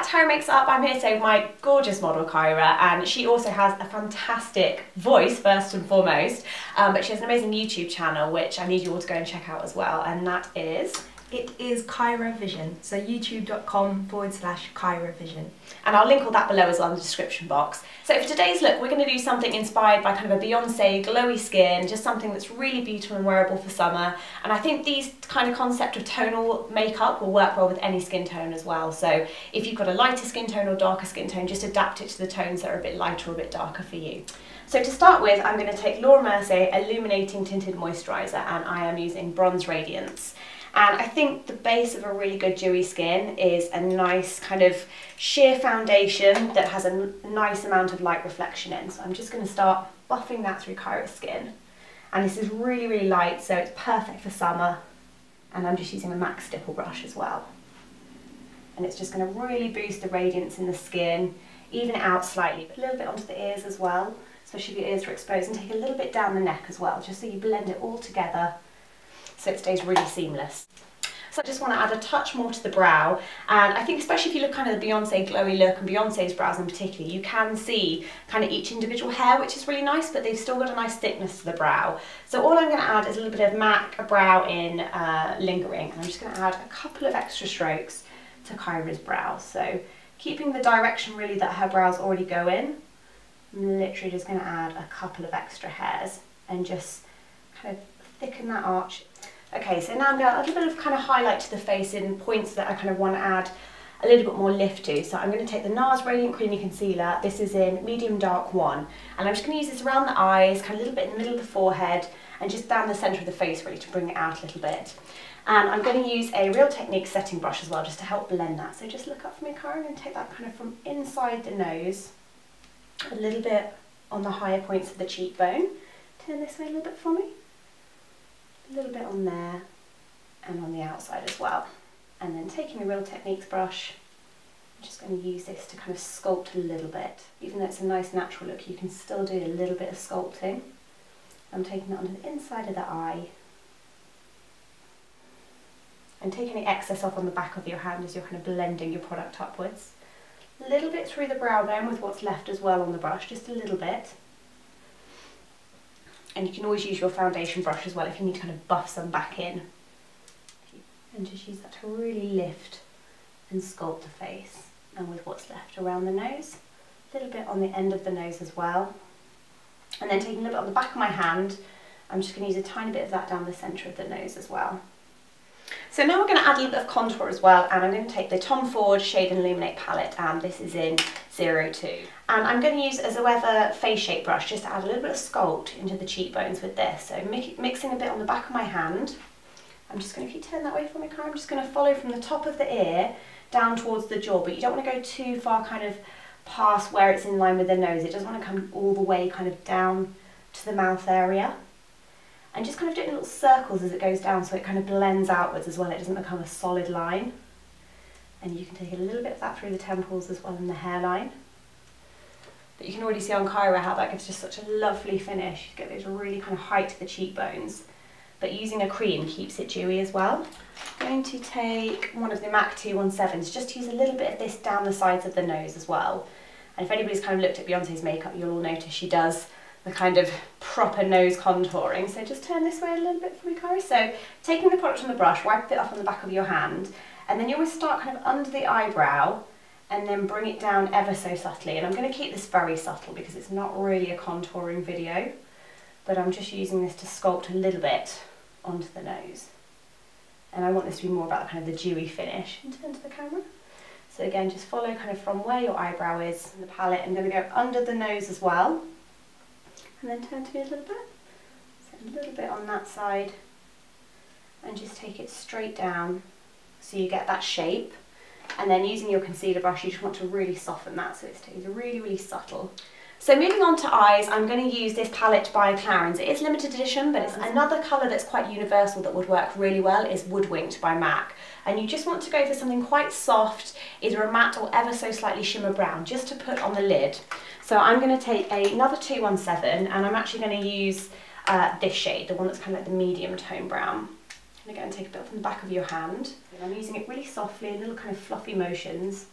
back to Kyra Makes Up. I'm here today with my gorgeous model Kyra, and she also has a fantastic voice first and foremost, but she has an amazing YouTube channel which I need you all to go and check out as well, and that is... It is Kyra Vision, so youtube.com/Kyra Vision. And I'll link all that below as well in the description box. So for today's look, we're going to do something inspired by kind of a Beyonce glowy skin, just something that's really beautiful and wearable for summer. And I think these kind of concept of tonal makeup will work well with any skin tone as well. So if you've got a lighter skin tone or darker skin tone, just adapt it to the tones that are a bit lighter or a bit darker for you. So to start with, I'm going to take Mercier Illuminating Tinted Moisturiser, and I am using Bronze Radiance. And I think the base of a really good dewy skin is a nice kind of sheer foundation that has a nice amount of light reflection in. So I'm just going to start buffing that through Kyra's skin. And this is really, really light, so it's perfect for summer. And I'm just using a MAC stipple brush as well. And it's just going to really boost the radiance in the skin, even it out slightly, but a little bit onto the ears as well, especially if your ears are exposed, and take a little bit down the neck as well, just so you blend it all together so it stays really seamless. So I just want to add a touch more to the brow, and I think especially if you look kind of the Beyonce glowy look and Beyonce's brows in particular, you can see kind of each individual hair, which is really nice, but they've still got a nice thickness to the brow. So all I'm going to add is a little bit of MAC Brow In Lingering, and I'm just going to add a couple of extra strokes to Kyra's brow. So keeping the direction really that her brows already go in, I'm literally just going to add a couple of extra hairs and just kind of thicken that arch. Okay, so now I'm going to add a little bit of kind of highlight to the face in points that I kind of want to add a little bit more lift to. So I'm going to take the Nars Radiant Creamy Concealer. This is in Medium Dark 1. And I'm just going to use this around the eyes, kind of a little bit in the middle of the forehead, and just down the centre of the face really to bring it out a little bit. And I'm going to use a Real Techniques setting brush as well, just to help blend that. So just look up for me, Kyra, and take that kind of from inside the nose, a little bit on the higher points of the cheekbone. Turn this way a little bit for me. A little bit on there and on the outside as well. And then taking a Real Techniques brush, I'm just going to use this to kind of sculpt a little bit. Even though it's a nice natural look, you can still do a little bit of sculpting. I'm taking that onto the inside of the eye and taking the excess off on the back of your hand as you're kind of blending your product upwards. A little bit through the brow bone with what's left as well on the brush, just a little bit. And you can always use your foundation brush as well if you need to kind of buff some back in. And just use that to really lift and sculpt the face. And with what's left around the nose, a little bit on the end of the nose as well. And then taking a little bit on the back of my hand, I'm just going to use a tiny bit of that down the centre of the nose as well. So now we're going to add a little bit of contour as well, and I'm going to take the Tom Ford Shade and Illuminate palette, and this is in 02. And I'm going to use a Zoeva face shape brush just to add a little bit of sculpt into the cheekbones with this. So mixing a bit on the back of my hand. I'm just going to, if you turn that way for me, Kyra, I'm just going to follow from the top of the ear down towards the jaw, but you don't want to go too far kind of past where it's in line with the nose. It doesn't want to come all the way kind of down to the mouth area. And just kind of doing little circles as it goes down so it kind of blends outwards as well, it doesn't become a solid line. And you can take a little bit of that through the temples as well and the hairline. But you can already see on Kyra how that gives just such a lovely finish. You get those really kind of height to the cheekbones. But using a cream keeps it dewy as well. I'm going to take one of the MAC 217s, just to use a little bit of this down the sides of the nose as well. And if anybody's kind of looked at Beyonce's makeup, you'll all notice she does the kind of proper nose contouring. So just turn this way a little bit for me, Kyra. So taking the product on the brush, wipe it off on the back of your hand, and then you always start kind of under the eyebrow and then bring it down ever so subtly. And I'm going to keep this very subtle because it's not really a contouring video, but I'm just using this to sculpt a little bit onto the nose. And I want this to be more about kind of the dewy finish. And turn to the camera. So again, just follow kind of from where your eyebrow is in the palette. I'm going to go under the nose as well. And then turn to me a little bit. So a little bit on that side. And just take it straight down so you get that shape. And then using your concealer brush, you just want to really soften that so it stays really, really subtle. So moving on to eyes, I'm going to use this palette by Clarins. It is limited edition, but it's another colour that's quite universal that would work really well is Woodwinked by MAC. And you just want to go for something quite soft, either a matte or ever so slightly shimmer brown, just to put on the lid. So I'm going to take another 217, and I'm actually going to use this shade, the one that's kind of like the medium tone brown. I'm going to go and take a bit from the back of your hand. And I'm using it really softly, little kind of fluffy motions.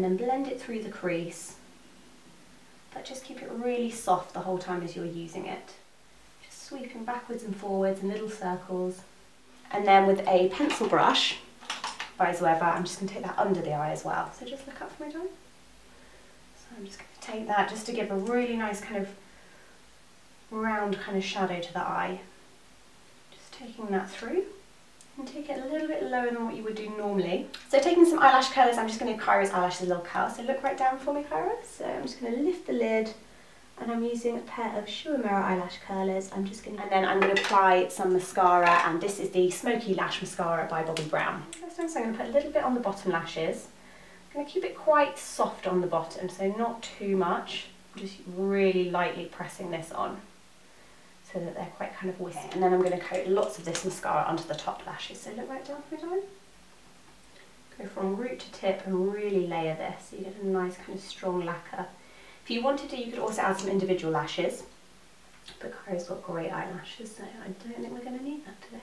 and then blend it through the crease. But just keep it really soft the whole time as you're using it. Just sweeping backwards and forwards in little circles. And then with a pencil brush, by Zoeva, I'm just going to take that under the eye as well. So just look up for me, darling. So I'm just going to take that just to give a really nice kind of round kind of shadow to the eye. Just taking that through. And take it a little bit lower than what you would do normally. So taking some eyelash curlers, I'm just going to give Kyra's eyelashes a little curl. So look right down for me, Kyra. So I'm just going to lift the lid, and I'm using a pair of Shoe and Mirror eyelash curlers. And then I'm going to apply some mascara, and this is the Smokey Lash Mascara by Bobbi Brown. So I'm going to put a little bit on the bottom lashes. I'm going to keep it quite soft on the bottom, so not too much. I'm just really lightly pressing this on, so that they're quite kind of wispy. And then I'm going to coat lots of this mascara onto the top lashes. So look right down for me, darling. Go from root to tip and really layer this so you get a nice kind of strong lacquer. If you wanted to, you could also add some individual lashes, but Kyra's got great eyelashes, so I don't think we're going to need that today.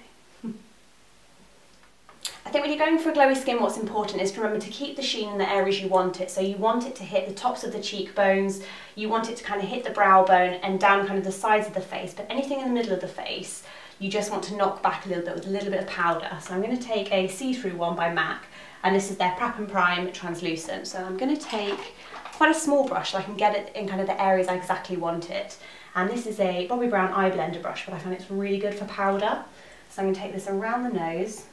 I think when you're going for a glowy skin, what's important is to remember to keep the sheen in the areas you want it. So you want it to hit the tops of the cheekbones, you want it to kind of hit the brow bone and down kind of the sides of the face, but anything in the middle of the face, you just want to knock back a little bit with a little bit of powder. So I'm going to take a see-through one by MAC, and this is their Prep and Prime Translucent. So I'm going to take quite a small brush so I can get it in kind of the areas I exactly want it. And this is a Bobbi Brown eye blender brush, but I find it's really good for powder. So I'm going to take this around the nose,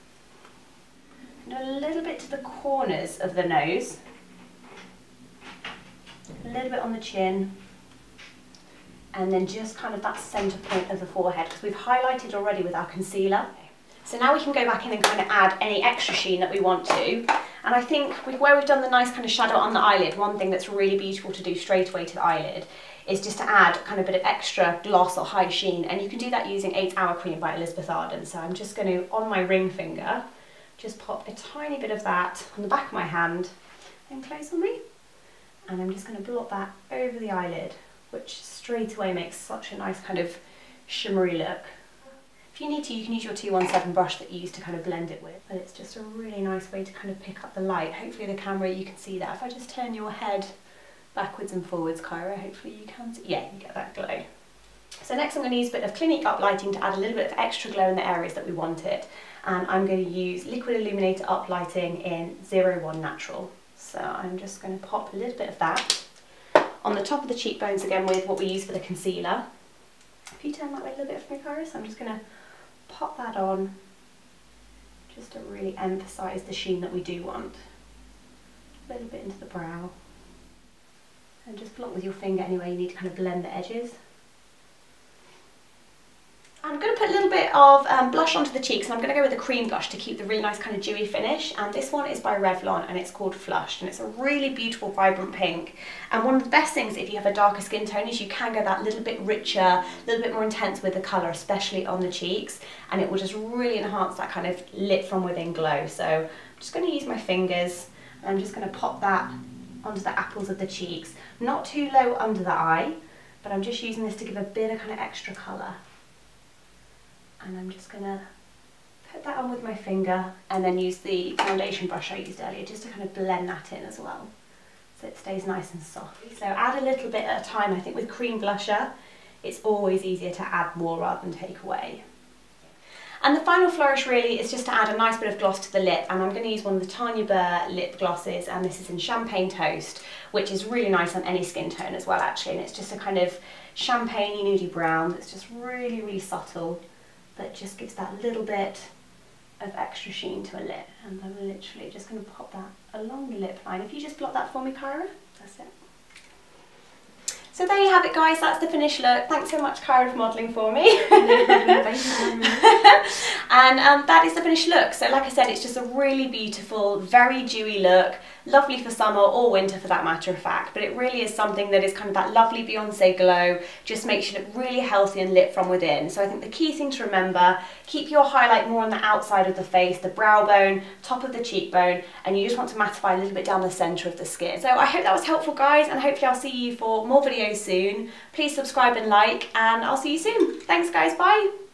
and a little bit to the corners of the nose, a little bit on the chin, and then just kind of that centre point of the forehead, because we've highlighted already with our concealer. So now we can go back in and kind of add any extra sheen that we want to. And I think where we've done the nice kind of shadow on the eyelid, one thing that's really beautiful to do straight away to the eyelid is just to add kind of a bit of extra gloss or high sheen, and you can do that using 8 Hour Cream by Elizabeth Arden. So I'm just going to, on my ring finger, just pop a tiny bit of that on the back of my hand and close on me. And I'm just going to blot that over the eyelid, which straight away makes such a nice kind of shimmery look. If you need to, you can use your 217 brush that you used to kind of blend it with, but it's just a really nice way to kind of pick up the light. Hopefully the camera, you can see that. If I just turn your head backwards and forwards, Kyra, hopefully you can see, yeah, you get that glow. So next I'm going to use a bit of Clinique Uplighting to add a little bit of extra glow in the areas that we want it. And I'm going to use Liquid Illuminator Uplighting in 01 Natural. So I'm just going to pop a little bit of that on the top of the cheekbones again with what we use for the concealer. If you turn that way a little bit for me, Kyra, so I'm just going to pop that on just to really emphasise the sheen that we do want. A little bit into the brow. And just blot with your finger anyway, you need to kind of blend the edges. I'm going to put a little bit of blush onto the cheeks, and I'm going to go with a cream blush to keep the really nice kind of dewy finish. And this one is by Revlon, and it's called Flushed, and it's a really beautiful vibrant pink. And one of the best things if you have a darker skin tone is you can go that little bit richer, a little bit more intense with the colour, especially on the cheeks, and it will just really enhance that kind of lit from within glow. So I'm just going to use my fingers, and I'm just going to pop that onto the apples of the cheeks. Not too low under the eye, but I'm just using this to give a bit of kind of extra colour. And I'm just going to put that on with my finger and then use the foundation brush I used earlier just to kind of blend that in as well, so it stays nice and soft. So add a little bit at a time. I think with cream blusher it's always easier to add more rather than take away. And the final flourish really is just to add a nice bit of gloss to the lip, and I'm going to use one of the Tanya Burr lip glosses, and this is in Champagne Toast, which is really nice on any skin tone as well actually, and it's just a kind of champagne-y nudie brown that's just really, really subtle, but just gives that little bit of extra sheen to a lip. And I'm literally just going to pop that along the lip line. If you just blot that for me, Kyra, that's it. So there you have it, guys, that's the finished look. Thanks so much, Kyra, for modelling for me. And that is the finished look. So like I said, it's just a really beautiful, very dewy look, lovely for summer or winter for that matter of fact, but it really is something that is kind of that lovely Beyonce glow, just makes you look really healthy and lit from within. So I think the key thing to remember, keep your highlight more on the outside of the face, the brow bone, top of the cheekbone, and you just want to mattify a little bit down the centre of the skin. So I hope that was helpful, guys, and hopefully I'll see you for more videos soon. Please subscribe and like, and I'll see you soon. Thanks, guys, bye.